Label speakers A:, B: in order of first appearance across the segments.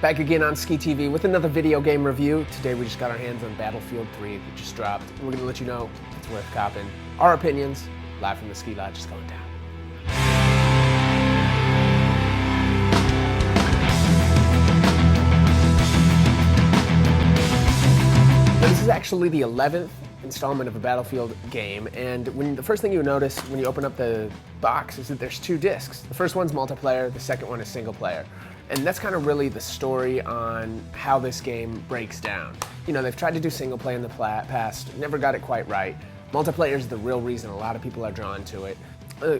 A: Back again on Skee TV with another video game review. Today we just got our hands on Battlefield 3 that just dropped. And we're going to let you know if it's worth copping. Our opinions, live from the Skee Lodge, is going down. Now, this is actually the 11th installment of a Battlefield game, and the first thing you notice when you open up the box is that there's two discs. The first one's multiplayer, the second one is single player. And that's kind of really the story on how this game breaks down. You know, they've tried to do single play in the past, never got it quite right. Multiplayer is the real reason a lot of people are drawn to it.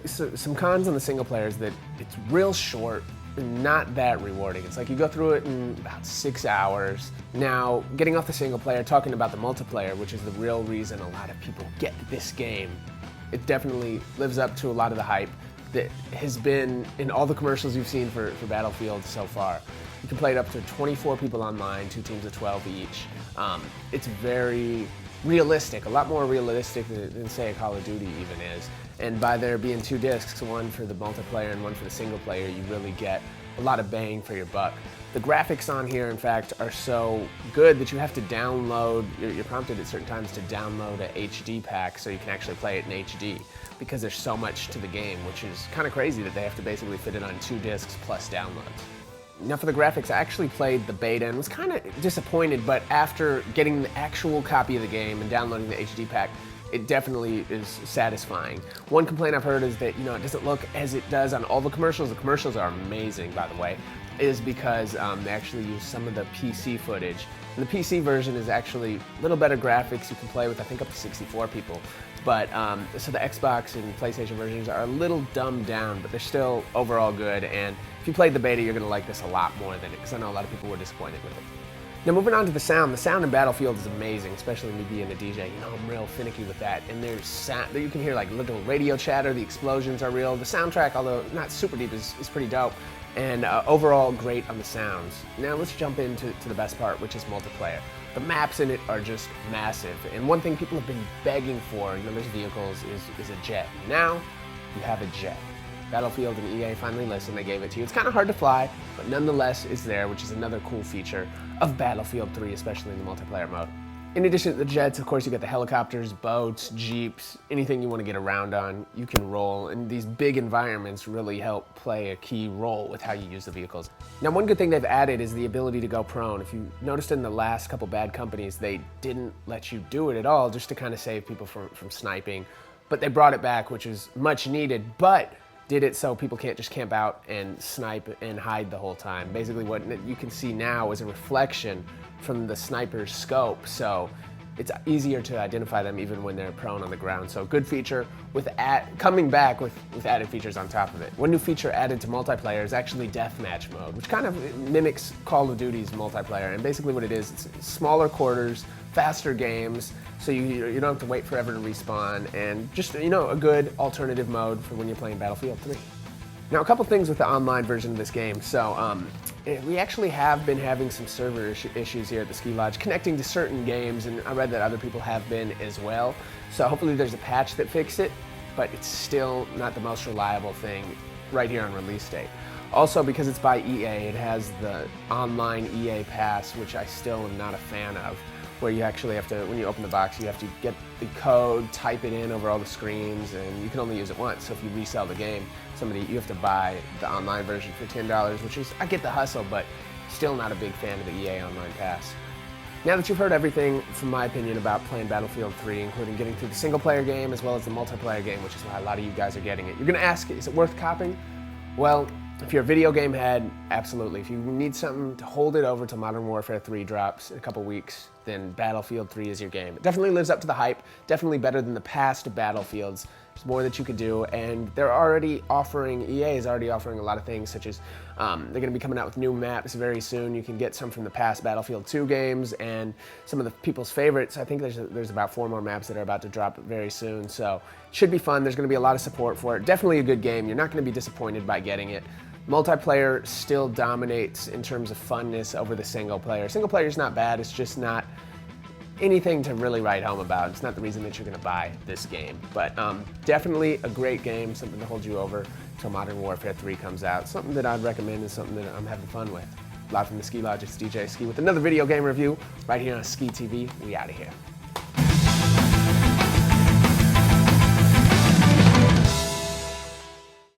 A: So some cons on the single player is that it's real short, not that rewarding. It's like you go through it in about 6 hours. Now, getting off the single player, talking about the multiplayer, which is the real reason a lot of people get this game, it definitely lives up to a lot of the hype that has been in all the commercials you've seen for Battlefield so far. You can play it up to 24 people online, 2 teams of 12 each. It's very realistic, a lot more realistic than say a Call of Duty even is. And by there being 2 discs, one for the multiplayer and one for the single player, you really get a lot of bang for your buck. The graphics on here, in fact, are so good that you have to download, you're prompted at certain times to download a HD pack so you can actually play it in HD, because there's so much to the game, which is kind of crazy that they have to basically fit it on 2 discs plus downloads. Now for the graphics, I actually played the beta and was kind of disappointed, but after getting the actual copy of the game and downloading the HD pack, it definitely is satisfying. One complaint I've heard is that, you know, it doesn't look as it does on all the commercials. The commercials are amazing, by the way, is because they actually use some of the PC footage. And the PC version is actually a little better graphics. You can play with, I think, up to 64 people. But, so the Xbox and PlayStation versions are a little dumbed down, but they're still overall good. And if you played the beta, you're gonna like this a lot more than it, because I know a lot of people were disappointed with it. Now moving on to the sound in Battlefield is amazing, especially me being a DJ. You know, I'm real finicky with that. And there's sound, you can hear like little radio chatter, the explosions are real. The soundtrack, although not super deep, is pretty dope. And overall great on the sounds. Now let's jump into the best part, which is multiplayer. The maps in it are just massive. And one thing people have been begging for, you know, there's vehicles, is a jet. Now you have a jet. Battlefield and EA finally listened, they gave it to you. It's kind of hard to fly, but nonetheless is there, which is another cool feature of Battlefield 3, especially in the multiplayer mode. In addition to the jets, of course, you got the helicopters, boats, jeeps, anything you want to get around on, you can roll, and these big environments really help play a key role with how you use the vehicles. Now, one good thing they've added is the ability to go prone. If you noticed in the last couple Bad Companies, they didn't let you do it at all, just to kind of save people from sniping, but they brought it back, which is much needed, but did it so people can't just camp out and snipe and hide the whole time. Basically what you can see now is a reflection from the sniper's scope, so it's easier to identify them even when they're prone on the ground. So good feature with coming back with added features on top of it. One new feature added to multiplayer is actually deathmatch mode, which kind of mimics Call of Duty's multiplayer. And basically what it is, it's smaller quarters, faster games, so you don't have to wait forever to respawn, and just, you know, a good alternative mode for when you're playing Battlefield 3. Now, a couple things with the online version of this game. So we actually have been having some server issues here at the Skee Lodge connecting to certain games, and I read that other people have been as well. So hopefully there's a patch that fixes it, but it's still not the most reliable thing right here on release date. Also, because it's by EA, it has the online EA Pass, which I still am not a fan of, where you actually have to, when you open the box, you have to get the code, type it in over all the screens, and you can only use it once. So if you resell the game, you have to buy the online version for $10, which is, I get the hustle, but still not a big fan of the EA Online Pass. Now that you've heard everything from my opinion about playing Battlefield 3, including getting through the single player game as well as the multiplayer game, which is why a lot of you guys are getting it, you're gonna ask, is it worth copping? Well, if you're a video game head, absolutely. If you need something to hold it over till Modern Warfare 3 drops in a couple weeks, then Battlefield 3 is your game. It definitely lives up to the hype, definitely better than the past Battlefields. There's more that you could do, and they're already offering, EA is already offering a lot of things, such as they're gonna be coming out with new maps very soon. You can get some from the past Battlefield 2 games and some of the people's favorites. I think there's about 4 more maps that are about to drop very soon, so it should be fun. There's gonna be a lot of support for it. Definitely a good game. You're not gonna be disappointed by getting it. Multiplayer still dominates in terms of funness over the single player. Single player is not bad, it's just not anything to really write home about. It's not the reason that you're gonna buy this game. But definitely a great game, something to hold you over till Modern Warfare 3 comes out. Something that I'd recommend and something that I'm having fun with. Live from the Skee Lodge, it's DJ Skee with another video game review right here on Skee TV. We out of here.